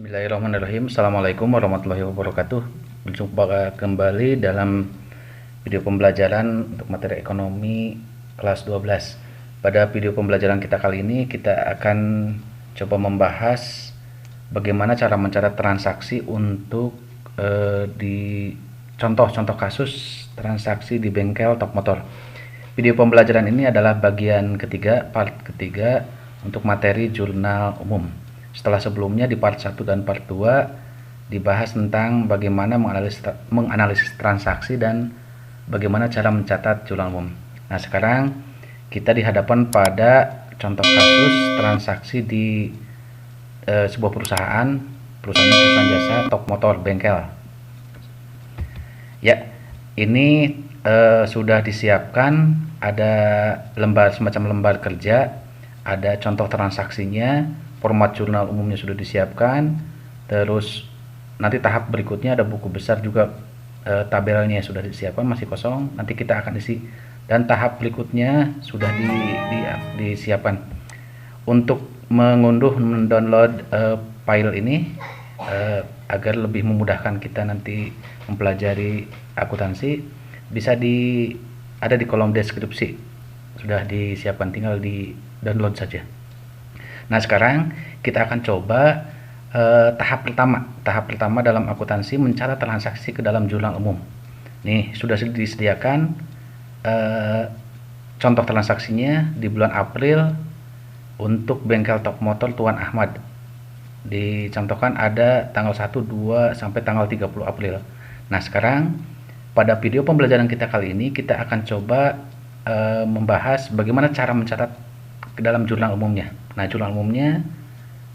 Bismillahirrahmanirrahim. Assalamualaikum warahmatullahi wabarakatuh. Berjumpa kembali dalam video pembelajaran untuk materi ekonomi kelas 12. Pada video pembelajaran kita kali ini kita akan coba membahas bagaimana cara mencatat transaksi untuk di contoh-contoh kasus transaksi di bengkel Top Motor. Video pembelajaran ini adalah bagian ketiga, part ketiga untuk materi jurnal umum. Setelah sebelumnya di part 1 dan part 2 dibahas tentang bagaimana menganalisis transaksi dan bagaimana cara mencatat jurnal umum. Nah, sekarang kita dihadapkan pada contoh kasus transaksi di sebuah perusahaan jasa Top Motor bengkel. Ya, ini sudah disiapkan, ada semacam lembar kerja, ada contoh transaksinya, format jurnal umumnya sudah disiapkan, terus nanti tahap berikutnya ada buku besar juga, tabelnya sudah disiapkan, masih kosong, nanti kita akan isi, dan tahap berikutnya sudah disiapkan. Untuk mengunduh, mendownload file ini agar lebih memudahkan kita nanti mempelajari akuntansi, bisa ada di kolom deskripsi, sudah disiapkan, tinggal di download saja. Nah, sekarang kita akan coba tahap pertama dalam akuntansi mencatat transaksi ke dalam jurnal umum. Nih, sudah disediakan contoh transaksinya di bulan April untuk bengkel Top Motor Tuan Ahmad. Dicontohkan ada tanggal 1, 2 sampai tanggal 30 April. Nah, sekarang pada video pembelajaran kita kali ini kita akan coba membahas bagaimana cara mencatat ke dalam jurnal umumnya. Nah, jurnal umumnya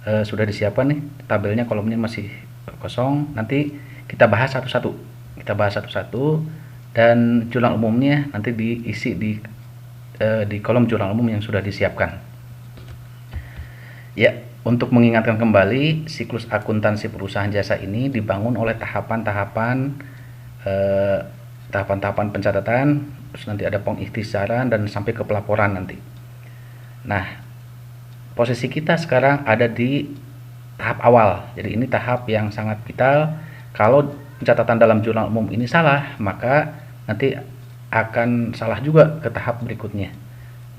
sudah disiapkan nih, tabelnya, kolomnya masih kosong. Nanti kita bahas satu-satu. Dan jurnal umumnya nanti diisi di kolom jurnal umum yang sudah disiapkan. Ya, untuk mengingatkan kembali, siklus akuntansi perusahaan jasa ini dibangun oleh tahapan-tahapan pencatatan, terus nanti ada pengikhtisaran dan sampai ke pelaporan nanti. Nah, posisi kita sekarang ada di tahap awal, jadi ini tahap yang sangat vital. Kalau pencatatan dalam jurnal umum ini salah, maka nanti akan salah juga ke tahap berikutnya.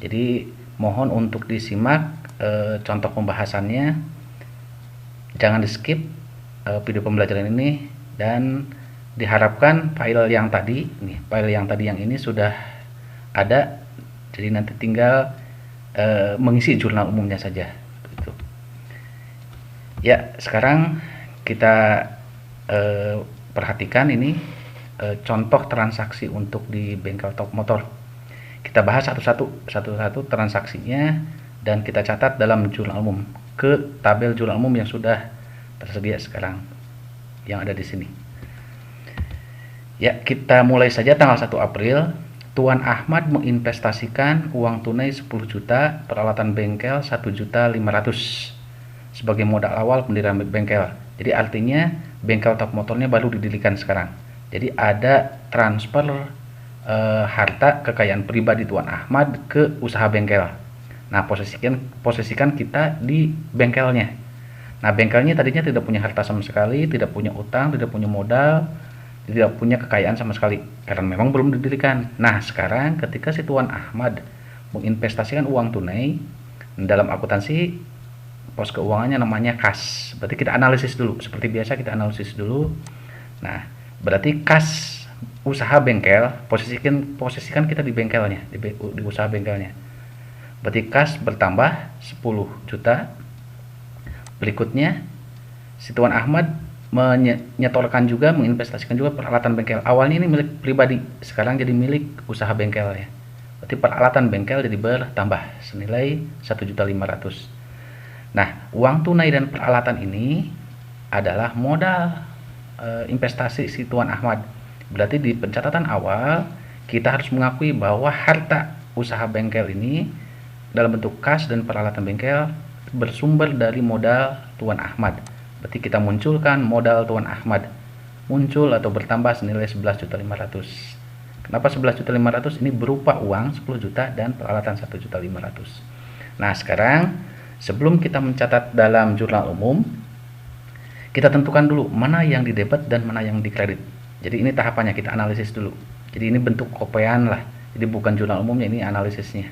Jadi mohon untuk disimak contoh pembahasannya, jangan di skip video pembelajaran ini, dan diharapkan file yang tadi yang ini sudah ada, jadi nanti tinggal mengisi jurnal umumnya saja. Begitu. Ya, sekarang kita perhatikan ini contoh transaksi untuk di bengkel Top Motor. Kita bahas satu-satu transaksinya dan kita catat dalam jurnal umum ke tabel jurnal umum yang sudah tersedia sekarang yang ada di sini. Ya, kita mulai saja tanggal 1 April. Tuan Ahmad menginvestasikan uang tunai 10 juta, peralatan bengkel 1.500.000 sebagai modal awal pendirian bengkel. Jadi artinya bengkel Top Motornya baru didirikan sekarang. Jadi ada transfer harta kekayaan pribadi Tuan Ahmad ke usaha bengkel. Nah, posisikan kita di bengkelnya. Nah, bengkelnya tadinya tidak punya harta sama sekali, tidak punya utang, tidak punya modal, tidak punya kekayaan sama sekali karena memang belum didirikan. Nah, sekarang ketika si Tuan Ahmad menginvestasikan uang tunai, dalam akuntansi pos keuangannya namanya kas. Berarti kita analisis dulu, seperti biasa kita analisis dulu. Nah, berarti kas usaha bengkel, posisikan kita di bengkelnya, di usaha bengkelnya. Berarti kas bertambah 10 juta. Berikutnya si Tuan Ahmad menyetorkan juga, menginvestasikan juga peralatan bengkel. Awalnya ini milik pribadi, sekarang jadi milik usaha bengkel ya. Berarti peralatan bengkel jadi bertambah senilai 1.500.000. Nah, uang tunai dan peralatan ini adalah modal investasi si Tuan Ahmad. Berarti di pencatatan awal kita harus mengakui bahwa harta usaha bengkel ini dalam bentuk kas dan peralatan bengkel bersumber dari modal Tuan Ahmad. Berarti kita munculkan modal Tuan Ahmad muncul atau bertambah senilai 11.500.000. Kenapa 11.500.000? Ini berupa uang 10 juta dan peralatan 1.500.000. Nah, sekarang sebelum kita mencatat dalam jurnal umum, Kita tentukan dulu mana yang di debit dan mana yang di kredit. Jadi ini tahapannya, kita analisis dulu. Jadi ini bentuk kopean lah, jadi bukan jurnal umumnya, ini analisisnya.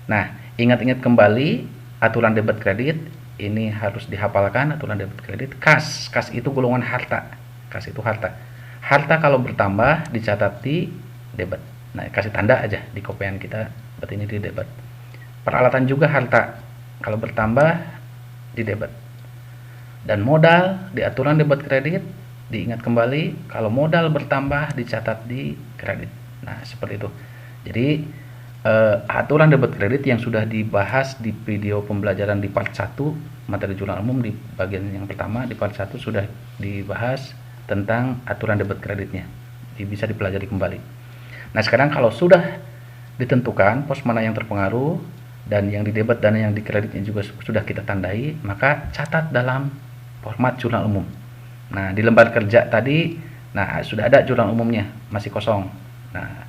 Nah, ingat-ingat kembali aturan debit kredit, ini harus dihafalkan aturan debit kredit. Kas itu golongan harta, kas itu harta. Harta kalau bertambah dicatat di debit. Nah, kasih tanda aja di kopean kita, berarti ini di debit. Peralatan juga harta, kalau bertambah di debit. Dan modal di aturan debit kredit, diingat kembali kalau modal bertambah dicatat di kredit. Nah, seperti itu. Jadi aturan debit kredit yang sudah dibahas di video pembelajaran di part 1 materi jurnal umum, di bagian yang pertama di part 1 sudah dibahas tentang aturan debit kreditnya. Jadi bisa dipelajari kembali. Nah, sekarang kalau sudah ditentukan pos mana yang terpengaruh dan yang di debit dan yang di kreditnya juga sudah kita tandai, maka catat dalam format jurnal umum. Nah, di lembar kerja tadi, nah sudah ada jurnal umumnya, masih kosong. Nah,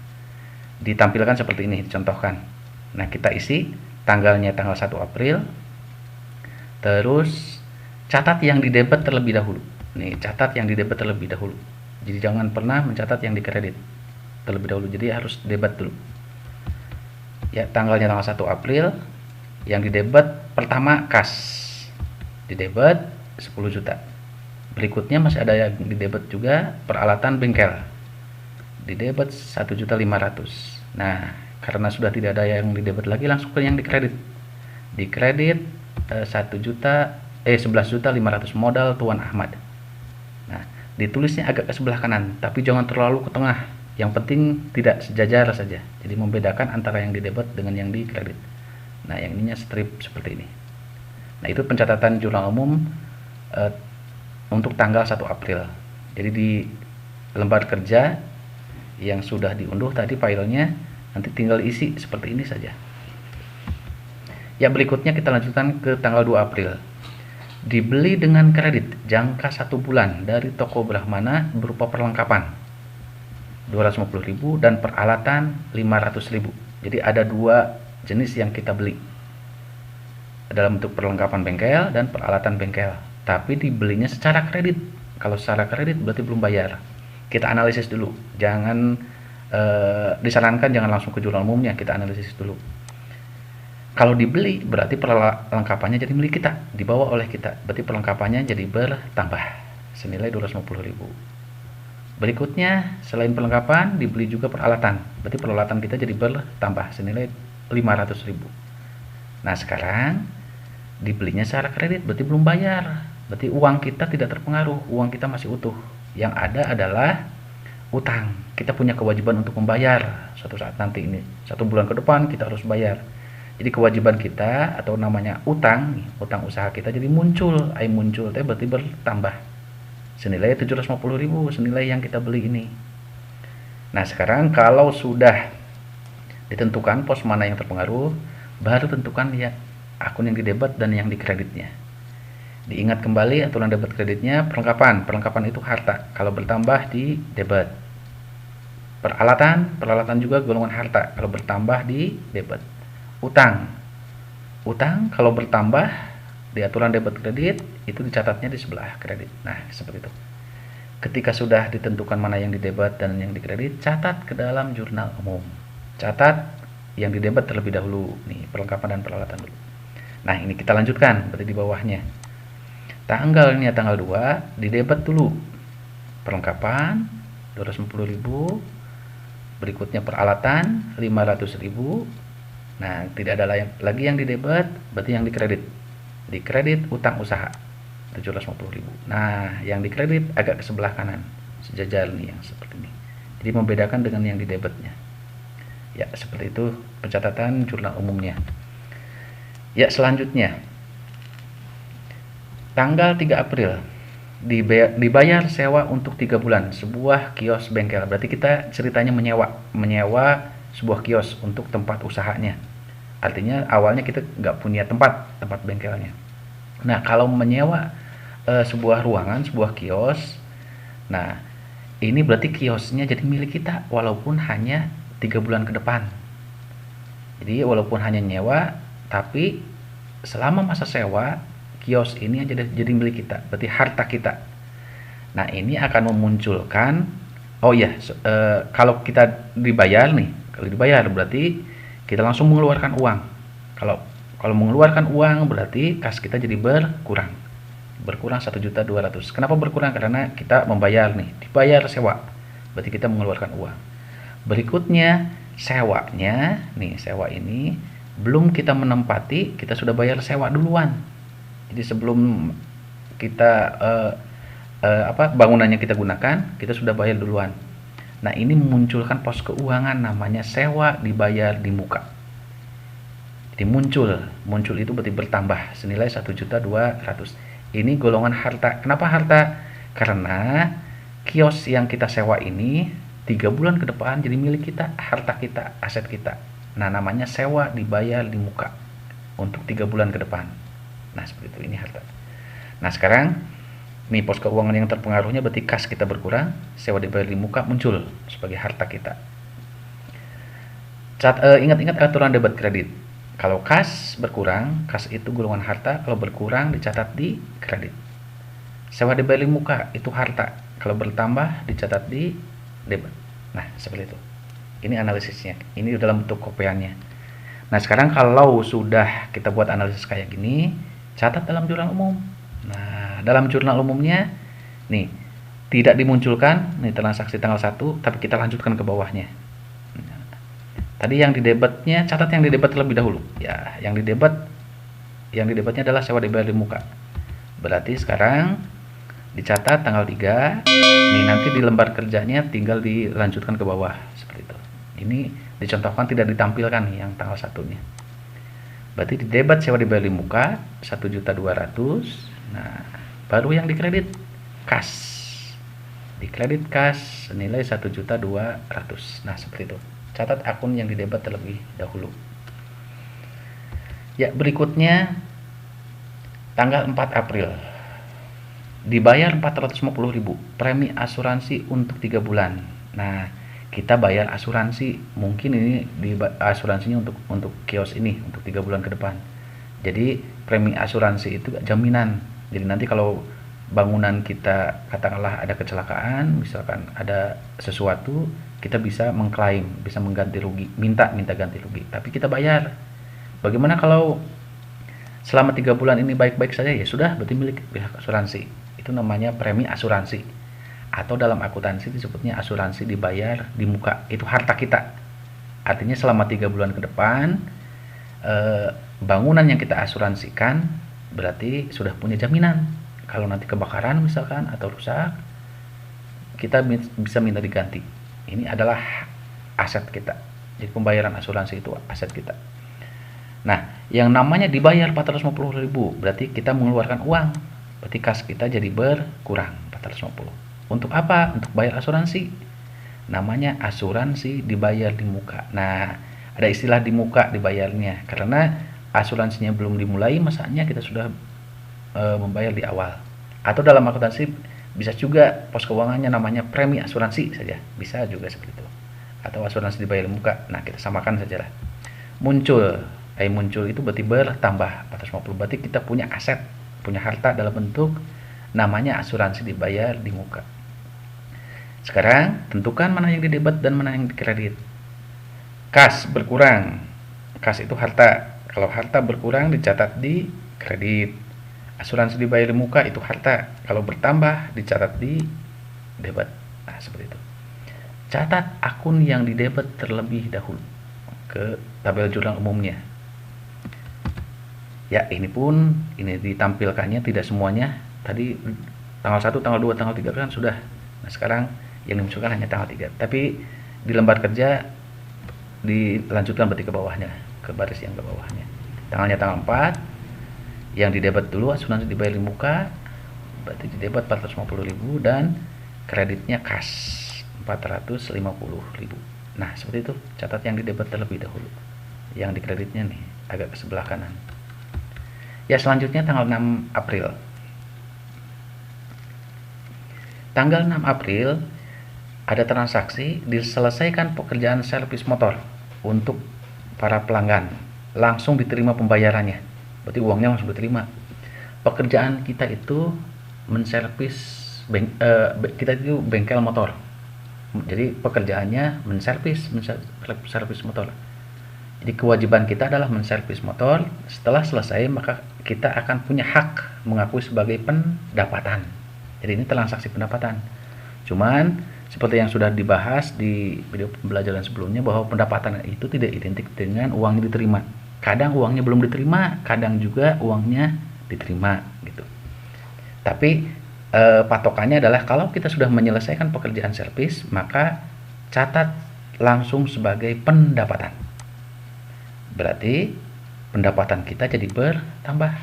ditampilkan seperti ini, dicontohkan. Nah, kita isi tanggalnya tanggal 1 April. Terus catat yang di debit terlebih dahulu. Nih, catat yang di debit terlebih dahulu. Jadi jangan pernah mencatat yang di kredit terlebih dahulu. Jadi harus debit dulu. Ya, tanggalnya tanggal 1 April. Yang di debit pertama kas. Di debit 10 juta. Berikutnya masih ada yang di debit juga, peralatan bengkel. Di debit 1.500.000. Nah, karena sudah tidak ada yang di debit lagi, langsung ke yang di kredit. Di kredit 11.500.000 modal Tuan Ahmad. Nah, ditulisnya agak ke sebelah kanan, tapi jangan terlalu ke tengah. Yang penting tidak sejajar saja. Jadi membedakan antara yang di debit dengan yang di kredit. Nah, yang ininya strip seperti ini. Nah, itu pencatatan jurnal umum untuk tanggal 1 April. Jadi di lembar kerja yang sudah diunduh tadi filenya, nanti tinggal isi seperti ini saja. Ya, berikutnya kita lanjutkan ke tanggal 2 April. Dibeli dengan kredit jangka 1 bulan dari toko Brahmana berupa perlengkapan 250.000 dan peralatan 500.000. Jadi ada dua jenis yang kita beli, dalam bentuk perlengkapan bengkel dan peralatan bengkel, tapi dibelinya secara kredit. Kalau secara kredit berarti belum bayar. Kita analisis dulu, jangan disarankan jangan langsung ke jurnal umumnya, kita analisis dulu. Kalau dibeli berarti perlengkapannya jadi milik kita, dibawa oleh kita, berarti perlengkapannya jadi bertambah senilai 250.000. Berikutnya, selain perlengkapan dibeli juga peralatan, berarti peralatan kita jadi bertambah senilai 500.000. Nah, sekarang dibelinya secara kredit berarti belum bayar, berarti uang kita tidak terpengaruh, uang kita masih utuh. Yang ada adalah utang. Kita punya kewajiban untuk membayar suatu saat nanti, ini 1 bulan ke depan kita harus bayar. Jadi kewajiban kita atau namanya utang, utang usaha kita jadi muncul, berarti bertambah senilai 750.000, senilai yang kita beli ini. Nah, sekarang kalau sudah ditentukan pos mana yang terpengaruh, baru tentukan ya akun yang di debit dan yang di kreditnya. Diingat kembali aturan debit kreditnya, perlengkapan itu harta, kalau bertambah di debit. Peralatan juga golongan harta, kalau bertambah di debit. Utang kalau bertambah di aturan debit kredit itu dicatatnya di sebelah kredit. Nah, seperti itu. Ketika sudah ditentukan mana yang di debit dan yang di kredit, catat ke dalam jurnal umum. Catat yang di debit terlebih dahulu, nih perlengkapan dan peralatan dulu. Nah, ini kita lanjutkan berarti di bawahnya. Tanggalnya tanggal 2 di debit dulu. Perlengkapan 250.000, berikutnya peralatan 500.000. Nah, tidak ada lagi yang di debit, berarti yang di kredit. Di kredit utang usaha 750.000. Nah, yang di kredit agak ke sebelah kanan, sejajar nih yang seperti ini. Jadi membedakan dengan yang di debitnya. Ya, seperti itu pencatatan jurnal umumnya. Ya, selanjutnya tanggal 3 April dibayar sewa untuk 3 bulan sebuah kios bengkel. Berarti kita ceritanya menyewa sebuah kios untuk tempat usahanya. Artinya awalnya kita nggak punya tempat bengkelnya. Nah, kalau menyewa sebuah ruangan, sebuah kios, nah ini berarti kiosnya jadi milik kita walaupun hanya 3 bulan ke depan. Jadi walaupun hanya nyewa, tapi selama masa sewa kios ini jadi milik kita, berarti harta kita. Nah, ini akan memunculkan, oh ya, kalau kita dibayar nih, kalau dibayar berarti kita langsung mengeluarkan uang. Kalau mengeluarkan uang berarti kas kita jadi berkurang 1.200.000. Kenapa berkurang? Karena kita membayar nih, dibayar sewa, berarti kita mengeluarkan uang. Berikutnya sewanya nih, sewa ini belum kita menempati, kita sudah bayar sewa duluan. Jadi sebelum kita bangunannya kita gunakan, kita sudah bayar duluan. Nah, ini memunculkan pos keuangan namanya sewa dibayar di muka. Jadi muncul itu berarti bertambah senilai 1.200.000. Ini golongan harta. Kenapa harta? Karena kios yang kita sewa ini 3 bulan ke depan jadi milik kita, harta kita, aset kita. Nah, namanya sewa dibayar di muka untuk 3 bulan ke depan. Nah, seperti itu, ini harta. Nah, sekarang nih pos keuangan yang terpengaruhnya berarti kas kita berkurang, sewa dibayar di muka muncul sebagai harta kita. Ingat-ingat aturan debit kredit. Kalau kas berkurang, kas itu golongan harta, kalau berkurang dicatat di kredit. Sewa dibayar di muka itu harta, kalau bertambah dicatat di debit. Nah, seperti itu. Ini analisisnya. Ini dalam bentuk kopiannya. Nah, sekarang kalau sudah kita buat analisis kayak gini, catat dalam jurnal umum. Nah, dalam jurnal umumnya nih tidak dimunculkan nih transaksi tanggal 1, tapi kita lanjutkan ke bawahnya. Nah, tadi yang di debitnya, catat yang di debit terlebih dahulu. Ya, yang di debitnya adalah sewa dibayar di muka. Berarti sekarang dicatat tanggal 3. Nih, nanti di lembar kerjanya tinggal dilanjutkan ke bawah seperti itu. Ini dicontohkan, tidak ditampilkan nih yang tanggal 1-nya. Berarti di debit sewa dibayar di muka 1.200.000. Nah, baru yang dikredit kas. Dikredit kas senilai 1.200.000. Nah, seperti itu. Catat akun yang di debit terlebih dahulu. Ya, berikutnya tanggal 4 April. Dibayar 450.000 premi asuransi untuk 3 bulan. Nah, kita bayar asuransi, mungkin ini di asuransinya untuk kios ini untuk 3 bulan ke depan. Jadi premi asuransi itu jaminan. Jadi nanti kalau bangunan kita katakanlah ada kecelakaan, misalkan ada sesuatu, kita bisa mengklaim, bisa mengganti rugi, minta ganti rugi, tapi kita bayar. Bagaimana kalau selama 3 bulan ini baik-baik saja? Ya sudah, berarti milik pihak asuransi. Itu namanya premi asuransi, atau dalam akuntansi disebutnya asuransi dibayar di muka. Itu harta kita. Artinya selama 3 bulan ke depan bangunan yang kita asuransikan berarti sudah punya jaminan. Kalau nanti kebakaran misalkan atau rusak, kita bisa minta diganti. Ini adalah aset kita. Jadi pembayaran asuransi itu aset kita. Nah, yang namanya dibayar 450.000 berarti kita mengeluarkan uang. Berarti kas kita jadi berkurang 450. Untuk apa? Untuk bayar asuransi. Namanya asuransi dibayar di muka. Nah, ada istilah di muka dibayarnya karena asuransinya belum dimulai, masanya kita sudah membayar di awal. Atau dalam akuntansi bisa juga pos keuangannya namanya premi asuransi saja, bisa juga seperti itu. Atau asuransi dibayar di muka. Nah, kita samakan sajalah. Muncul itu berarti bertambah 450. Berarti kita punya aset, punya harta dalam bentuk namanya asuransi dibayar di muka. Sekarang tentukan mana yang di debit dan mana yang di kredit. Kas berkurang. Kas itu harta. Kalau harta berkurang dicatat di kredit. Asuransi dibayar di muka itu harta. Kalau bertambah dicatat di debit. Nah, seperti itu. Catat akun yang di debit terlebih dahulu ke tabel jurnal umumnya. Ya, ini ditampilkannya tidak semuanya. Tadi tanggal 1, tanggal 2, tanggal 3 kan sudah. Nah, sekarang yang dimunculkan hanya tanggal 3. Tapi di lembar kerja dilanjutkan berarti ke bawahnya, ke baris yang ke bawahnya. Tanggalnya tanggal 4. Yang di debit dulu asuransi dibayar di muka, berarti di debit 450.000 dan kreditnya kas 450.000. Nah, seperti itu. Catat yang di debit terlebih dahulu. Yang di kreditnya nih agak ke sebelah kanan. Ya, selanjutnya tanggal 6 April. Tanggal 6 April ada transaksi diselesaikan pekerjaan servis motor untuk para pelanggan. Langsung diterima pembayarannya. Berarti uangnya langsung diterima. pekerjaan kita itu menservis kita itu bengkel motor. Jadi pekerjaannya menservis motor. Jadi kewajiban kita adalah menservis motor. Setelah selesai maka kita akan punya hak mengakui sebagai pendapatan. Jadi ini transaksi pendapatan. Cuman seperti yang sudah dibahas di video pembelajaran sebelumnya bahwa pendapatan itu tidak identik dengan uangnya diterima. Kadang uangnya belum diterima, kadang juga uangnya diterima gitu. Tapi patokannya adalah kalau kita sudah menyelesaikan pekerjaan servis, maka catat langsung sebagai pendapatan. Berarti pendapatan kita jadi bertambah.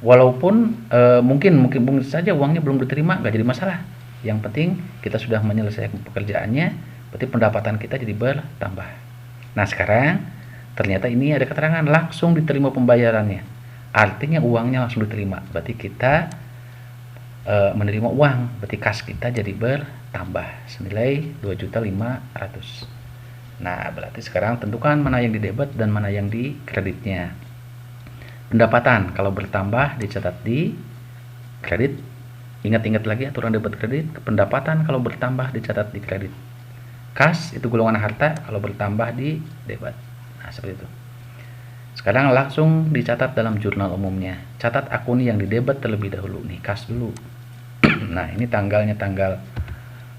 Walaupun mungkin saja uangnya belum diterima, nggak jadi masalah. Yang penting kita sudah menyelesaikan pekerjaannya, berarti pendapatan kita jadi bertambah. Nah sekarang ternyata ini ada keterangan langsung diterima pembayarannya. Artinya uangnya langsung diterima. Berarti kita menerima uang, berarti kas kita jadi bertambah senilai 2.500.000. Nah, berarti sekarang tentukan mana yang di debit dan mana yang di kreditnya. Pendapatan kalau bertambah dicatat di kredit. Ingat-ingat lagi aturan debit kredit. Pendapatan kalau bertambah dicatat di kredit. Kas itu golongan harta, kalau bertambah di debit. Nah, seperti itu. Sekarang langsung dicatat dalam jurnal umumnya. Catat akun yang di debit terlebih dahulu nih, kas dulu. Nah, ini tanggalnya tanggal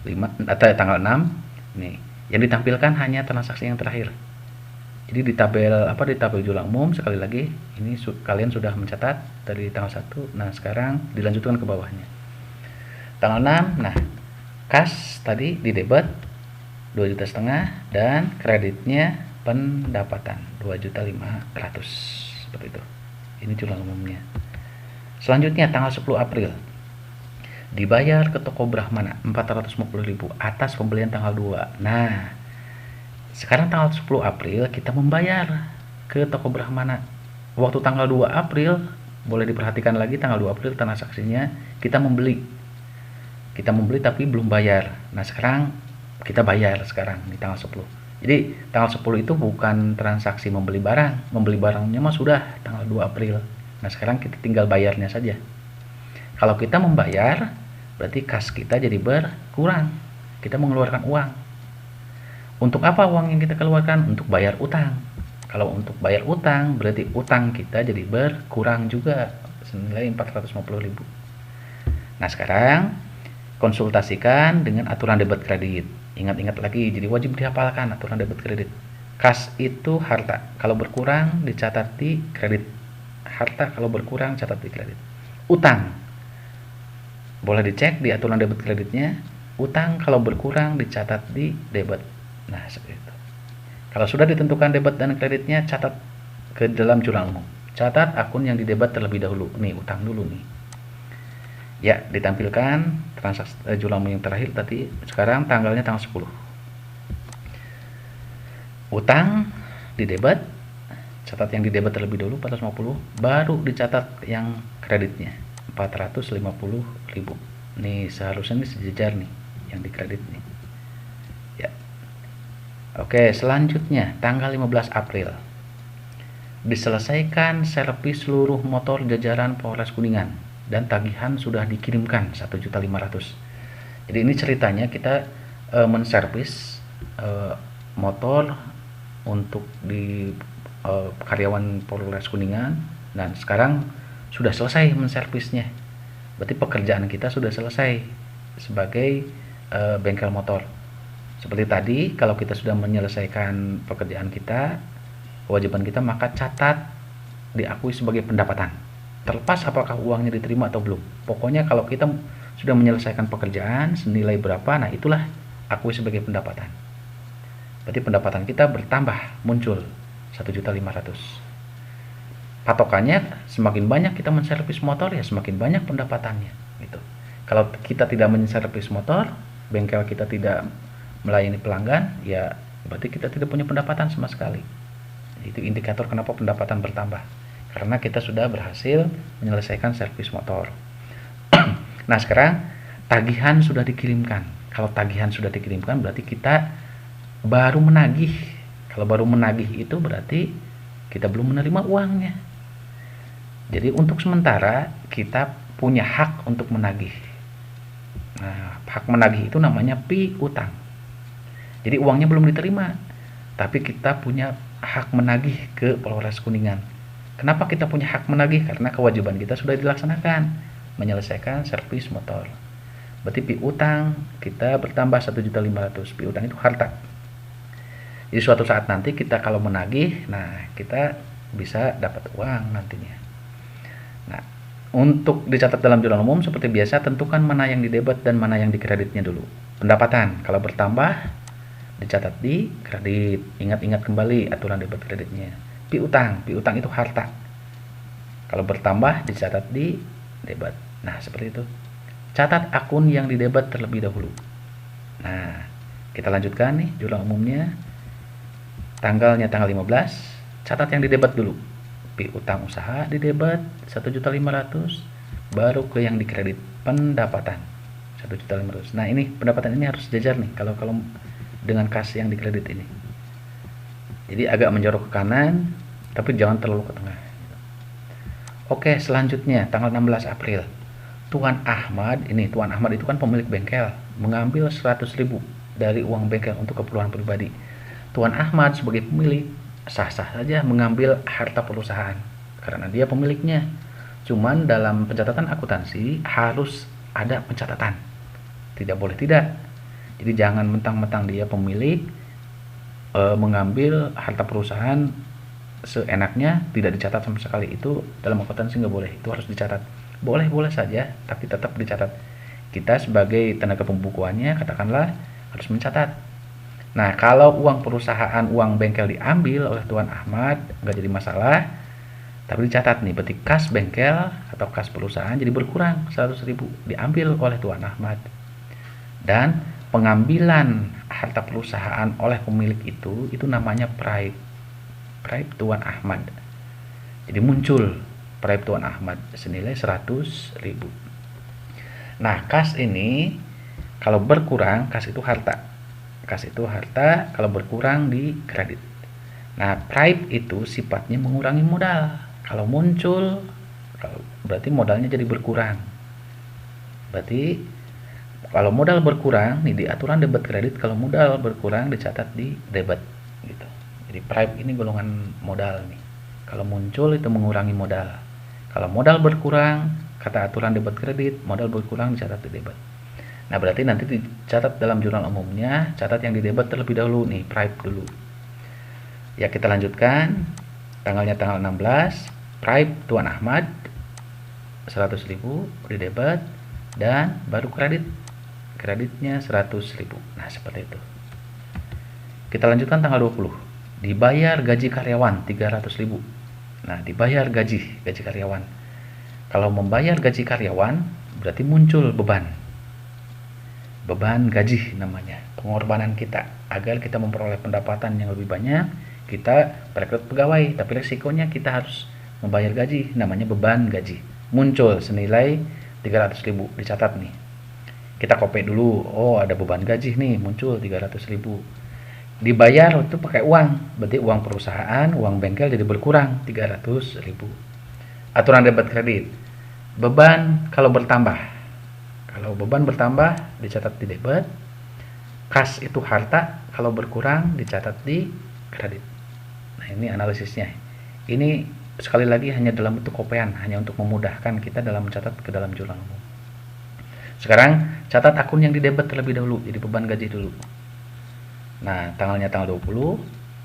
5 atau tanggal 6. Nih, yang ditampilkan hanya transaksi yang terakhir. Jadi di tabel di tabel jurnal umum sekali lagi ini kalian sudah mencatat dari tanggal 1. Nah, sekarang dilanjutkan ke bawahnya. Tanggal 6. Nah, kas tadi di debit 2,5 juta dan kreditnya pendapatan 2.500.000 seperti itu. Ini jurnal umumnya. Selanjutnya tanggal 10 April dibayar ke toko Brahmana 450.000 atas pembelian tanggal 2. Nah, sekarang tanggal 10 April kita membayar ke toko Brahmana. Waktu tanggal 2 April boleh diperhatikan lagi tanggal 2 April transaksinya kita membeli. Kita membeli tapi belum bayar. Nah, sekarang kita bayar sekarang di tanggal 10. Jadi tanggal 10 itu bukan transaksi membeli barang. Membeli barangnya mah sudah tanggal 2 April. Nah, sekarang kita tinggal bayarnya saja. Kalau kita membayar, berarti kas kita jadi berkurang. Kita mengeluarkan uang. Untuk apa uang yang kita keluarkan? Untuk bayar utang. Kalau untuk bayar utang, berarti utang kita jadi berkurang juga senilai 450.000. Nah, sekarang konsultasikan dengan aturan debit kredit. Ingat-ingat lagi, jadi wajib dihafalkan aturan debit kredit. Kas itu harta, kalau berkurang dicatat di kredit. Harta kalau berkurang catat di kredit. Utang boleh dicek di aturan debit kreditnya. Utang kalau berkurang dicatat di debit. Nah, seperti itu. Kalau sudah ditentukan debit dan kreditnya, catat ke dalam jurnal umum. Catat akun yang di debit terlebih dahulu. Nih, utang dulu nih. Ya, ditampilkan transaksi jurnal umum yang terakhir tadi. Sekarang tanggalnya tanggal 10. Utang di debit, catat yang di debit terlebih dahulu 450, baru dicatat yang kreditnya 450.000. Nih seharusnya ini sejajar nih yang di kredit nih. Ya. Oke, selanjutnya tanggal 15 April diselesaikan servis seluruh motor jajaran Polres Kuningan dan tagihan sudah dikirimkan 1.500.000. Jadi ini ceritanya kita menservis motor untuk di karyawan Polres Kuningan dan sekarang sudah selesai menservisnya. Berarti pekerjaan kita sudah selesai sebagai bengkel motor. Seperti tadi, kalau kita sudah menyelesaikan pekerjaan kita, kewajiban kita, maka catat diakui sebagai pendapatan. Terlepas apakah uangnya diterima atau belum. Pokoknya kalau kita sudah menyelesaikan pekerjaan senilai berapa, nah itulah akui sebagai pendapatan. Berarti pendapatan kita bertambah, muncul 1.500.000. Patokannya semakin banyak kita menservis motor ya semakin banyak pendapatannya gitu. Kalau kita tidak menservis motor, bengkel kita tidak melayani pelanggan, ya berarti kita tidak punya pendapatan sama sekali. Itu indikator kenapa pendapatan bertambah, karena kita sudah berhasil menyelesaikan servis motor. Nah, sekarang tagihan sudah dikirimkan. Kalau tagihan sudah dikirimkan berarti kita baru menagih. Kalau baru menagih itu berarti kita belum menerima uangnya. Jadi untuk sementara kita punya hak untuk menagih. Nah, hak menagih itu namanya piutang. Jadi uangnya belum diterima, tapi kita punya hak menagih ke Polres Kuningan. Kenapa kita punya hak menagih? Karena kewajiban kita sudah dilaksanakan, menyelesaikan servis motor. Berarti piutang kita bertambah 1.500.000. Piutang itu harta. Jadi suatu saat nanti kita kalau menagih, nah kita bisa dapat uang nantinya. Nah, untuk dicatat dalam jurnal umum seperti biasa, tentukan mana yang didebet dan mana yang dikreditnya dulu. Pendapatan kalau bertambah dicatat di kredit. Ingat-ingat kembali aturan debit kreditnya. Piutang itu harta. Kalau bertambah dicatat di debit. Nah, seperti itu. Catat akun yang didebet terlebih dahulu. Nah, kita lanjutkan nih jurnal umumnya. Tanggalnya tanggal 15, catat yang didebet dulu. Piutang usaha didebet 1.500.000, baru ke yang dikredit pendapatan 1.500.000. Nah, ini pendapatan ini harus sejajar nih kalau dengan kas yang dikredit ini. Jadi agak menjorok ke kanan, tapi jangan terlalu ke tengah. Oke, selanjutnya tanggal 16 April. Tuan Ahmad itu kan pemilik bengkel, mengambil 100.000 dari uang bengkel untuk keperluan pribadi. Tuan Ahmad sebagai pemilik sah-sah saja mengambil harta perusahaan karena dia pemiliknya. Cuman dalam pencatatan akuntansi harus ada pencatatan. Tidak boleh tidak. Jadi jangan mentang-mentang dia pemilik mengambil harta perusahaan seenaknya, tidak dicatat sama sekali. Itu dalam akuntansi nggak boleh. Itu harus dicatat. Boleh saja, tapi tetap dicatat. Kita sebagai tenaga pembukuannya katakanlah harus mencatat. Nah, kalau uang perusahaan, uang bengkel diambil oleh Tuan Ahmad, nggak jadi masalah, tapi dicatat nih, berarti kas bengkel atau kas perusahaan jadi berkurang 100.000 diambil oleh Tuan Ahmad. Dan pengambilan harta perusahaan oleh pemilik itu namanya praib Tuan Ahmad. Jadi muncul praib Tuan Ahmad senilai 100.000. Nah, kas ini kalau berkurang, kas itu harta. Kas itu harta, kalau berkurang di kredit. Nah, praib itu sifatnya mengurangi modal. Kalau muncul, berarti modalnya jadi berkurang. Berarti kalau modal berkurang, nih di aturan debit kredit, kalau modal berkurang dicatat di debit gitu. Jadi praib ini golongan modal nih. Kalau muncul itu mengurangi modal. Kalau modal berkurang, kata aturan debit kredit, modal berkurang dicatat di debit. Nah, berarti nanti dicatat dalam jurnal umumnya, catat yang didebet terlebih dahulu nih, praib dulu. Ya, kita lanjutkan. Tanggalnya tanggal 16, praib Tuan Ahmad 100.000 didebet dan baru kredit. Kreditnya 100.000. Nah, seperti itu. Kita lanjutkan tanggal 20. Dibayar gaji karyawan 300.000. Nah, dibayar gaji karyawan. Kalau membayar gaji karyawan berarti muncul beban gaji namanya, pengorbanan kita agar kita memperoleh pendapatan yang lebih banyak. Kita perekrut pegawai, tapi resikonya kita harus membayar gaji, namanya beban gaji. Muncul senilai 300.000, dicatat nih. Kita copy dulu, oh ada beban gaji nih, muncul 300.000. Dibayar itu pakai uang, berarti uang perusahaan, uang bengkel jadi berkurang 300.000. Aturan debit kredit, beban kalau bertambah. Kalau beban bertambah dicatat di debit, kas itu harta, kalau berkurang dicatat di kredit. Nah, ini analisisnya. Ini sekali lagi hanya dalam bentuk kopian, hanya untuk memudahkan kita dalam mencatat ke dalam jurnal umum. Sekarang catat akun yang di debit terlebih dahulu, jadi beban gaji dulu. Nah, tanggalnya tanggal 20,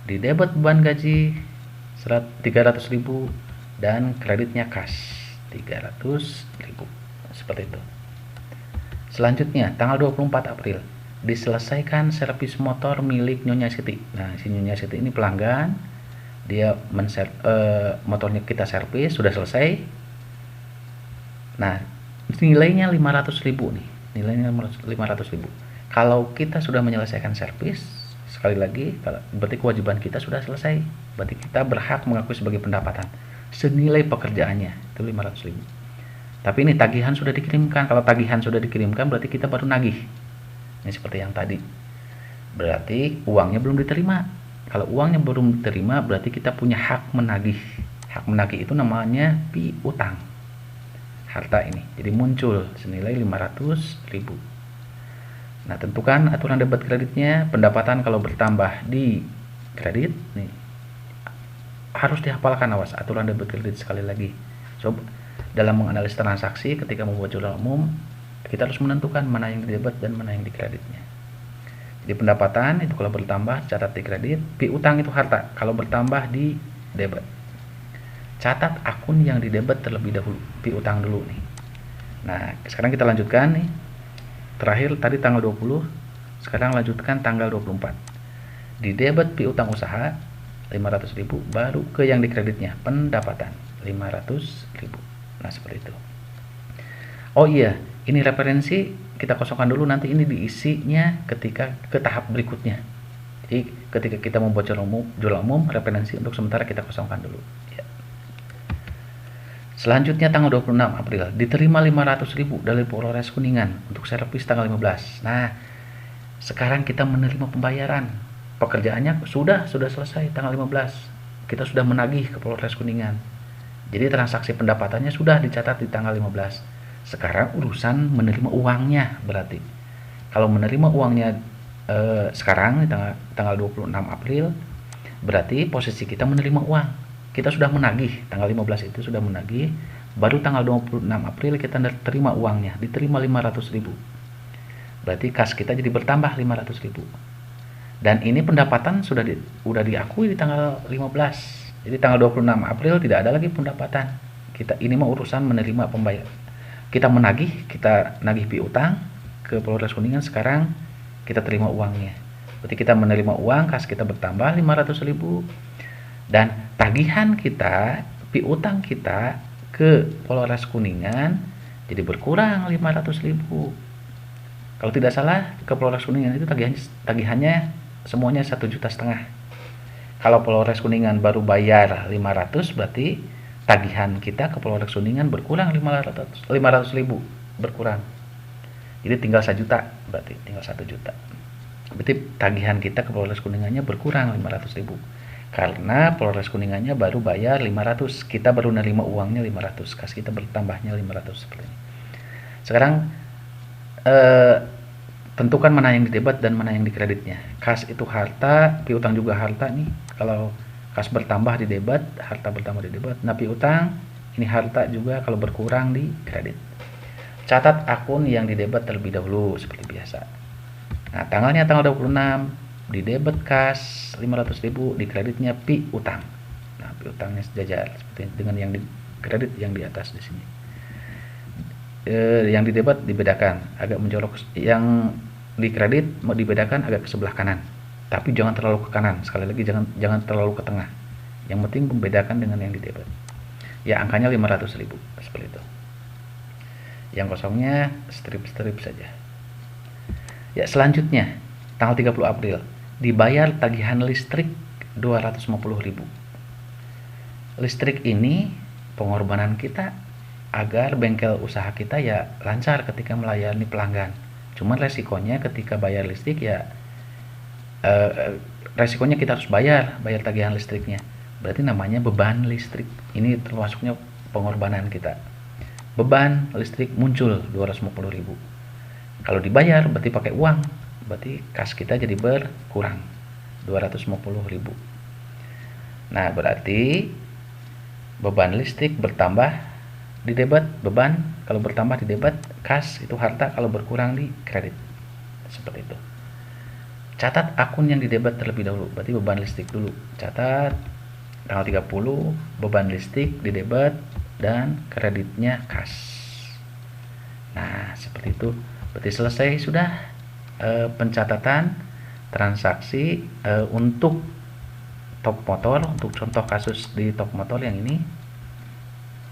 di debit beban gaji 300.000 dan kreditnya kas 300.000. Seperti itu. Selanjutnya, tanggal 24 April, diselesaikan servis motor milik Nyonya Siti. Nah, si Nyonya Siti ini pelanggan, dia motornya kita servis, sudah selesai. Nah, nilainya 500.000 nih, nilainya 500.000. Kalau kita sudah menyelesaikan servis, sekali lagi, berarti kewajiban kita sudah selesai. Berarti kita berhak mengakui sebagai pendapatan senilai pekerjaannya, itu 500.000. Tapi ini tagihan sudah dikirimkan. Kalau tagihan sudah dikirimkan berarti kita baru nagih. Ini seperti yang tadi. Berarti uangnya belum diterima. Kalau uangnya belum diterima berarti kita punya hak menagih. Hak menagih itu namanya piutang. Harta ini. Jadi muncul senilai 500.000. Nah, tentukan aturan debit kreditnya. Pendapatan kalau bertambah di kredit nih harus dihafalkan, awas aturan debit kredit sekali lagi. So, dalam menganalisis transaksi ketika membuat jurnal umum, kita harus menentukan mana yang di debit dan mana yang di kreditnya. Jadi pendapatan itu kalau bertambah catat di kredit, piutang itu harta kalau bertambah di debit. Catat akun yang di debit terlebih dahulu, piutang dulu nih. Nah, sekarang kita lanjutkan nih. Terakhir tadi tanggal 20, sekarang lanjutkan tanggal 24. Di debit piutang usaha 500.000, baru ke yang di kreditnya pendapatan 500.000. Nah, seperti itu. Oh iya, ini referensi kita kosongkan dulu, nanti ini diisinya ketika ke tahap berikutnya. Jadi ketika kita membuat jurnal umum, referensi untuk sementara kita kosongkan dulu ya. Selanjutnya tanggal 26 April diterima 500.000 dari Polres Kuningan untuk servis tanggal 15. Nah, sekarang kita menerima pembayaran. Pekerjaannya sudah selesai tanggal 15. Kita sudah menagih ke Polres Kuningan. Jadi transaksi pendapatannya sudah dicatat di tanggal 15. Sekarang urusan menerima uangnya berarti. Kalau menerima uangnya sekarang di tanggal 26 April, berarti posisi kita menerima uang. Kita sudah menagih, tanggal 15 itu sudah menagih, baru tanggal 26 April kita terima uangnya, diterima 500.000. Berarti kas kita jadi bertambah 500.000. Dan ini pendapatan sudah diakui di tanggal 15. Jadi tanggal 26 April tidak ada lagi pendapatan. Ini mah urusan menerima pembayar. Kita menagih, kita nagih piutang ke Polres Kuningan, sekarang kita terima uangnya. Berarti kita menerima uang, kas kita bertambah 500.000. Dan tagihan kita, piutang kita ke Polres Kuningan jadi berkurang 500.000. Kalau tidak salah ke Polres Kuningan itu tagihannya semuanya 1,5 juta. Kalau Polres Kuningan baru bayar 500, berarti tagihan kita ke Polres Kuningan berkurang 500.000 berkurang. Jadi tinggal 1 juta, berarti tinggal 1 juta. Berarti tagihan kita ke Polres Kuningannya berkurang 500.000. Karena Polres Kuningannya baru bayar 500, kita baru nerima uangnya 500, kas kita bertambahnya 500 seperti ini. Sekarang tentukan mana yang di debit dan mana yang di kreditnya. Kas itu harta, piutang juga harta nih. Kalau kas bertambah di debit, harta bertambah di debit. Nah, piutang ini harta juga kalau berkurang di kredit. Catat akun yang di debit terlebih dahulu seperti biasa. Nah, tanggalnya tanggal 26. Di debit kas 500.000, di kreditnya piutang. Nah, piutangnya sejajar seperti dengan yang di kredit yang di atas di sini. Yang di debit dibedakan agak mencolok, yang di kredit mau dibedakan agak ke sebelah kanan. Tapi jangan terlalu ke kanan. Sekali lagi jangan terlalu ke tengah. Yang penting membedakan dengan yang di debit. Ya, angkanya 500.000 seperti itu. Yang kosongnya strip-strip saja. Ya, selanjutnya tanggal 30 April dibayar tagihan listrik 250.000. Listrik ini pengorbanan kita agar bengkel usaha kita ya lancar ketika melayani pelanggan. Cuman resikonya ketika bayar listrik ya resikonya kita harus bayar tagihan listriknya. Berarti namanya beban listrik. Ini termasuknya pengorbanan kita. Beban listrik muncul 250.000. Kalau dibayar berarti pakai uang, berarti kas kita jadi berkurang 250.000. Nah, berarti beban listrik bertambah di debit, beban kalau bertambah di debit, kas itu harta kalau berkurang di kredit. Seperti itu. Catat akun yang di debit terlebih dahulu, berarti beban listrik dulu. Catat tanggal 30 beban listrik di debit dan kreditnya kas. Nah, seperti itu. Berarti selesai sudah pencatatan transaksi untuk Top Motor, untuk contoh kasus di Top Motor yang ini.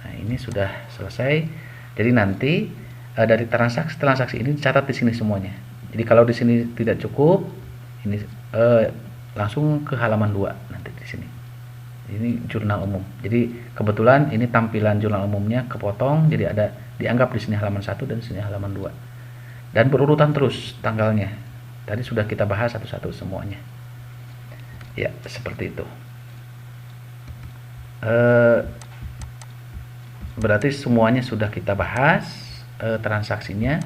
Nah, ini sudah selesai. Jadi nanti dari transaksi ini dicatat di sini semuanya. Jadi kalau di sini tidak cukup, ini langsung ke halaman 2 nanti di sini. Ini jurnal umum. Jadi kebetulan ini tampilan jurnal umumnya kepotong, jadi ada dianggap di sini halaman 1 dan di sini halaman 2. Dan berurutan terus tanggalnya. Tadi sudah kita bahas satu-satu semuanya. Ya, seperti itu. Berarti semuanya sudah kita bahas transaksinya.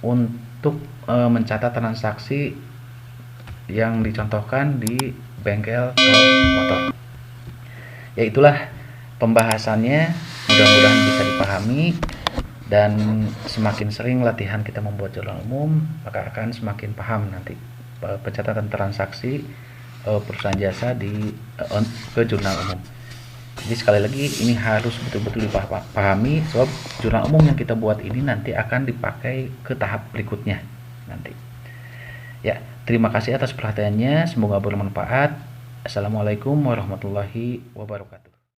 Untuk mencatat transaksi yang dicontohkan di bengkel top motor, ya itulah pembahasannya. Mudah-mudahan bisa dipahami, dan semakin sering latihan kita membuat jurnal umum, maka akan semakin paham nanti pencatatan transaksi perusahaan jasa ke jurnal umum. Jadi sekali lagi, ini harus betul-betul dipahami, sebab jurnal umum yang kita buat ini nanti akan dipakai ke tahap berikutnya nanti. Ya, terima kasih atas perhatiannya, semoga bermanfaat. Assalamualaikum warahmatullahi wabarakatuh.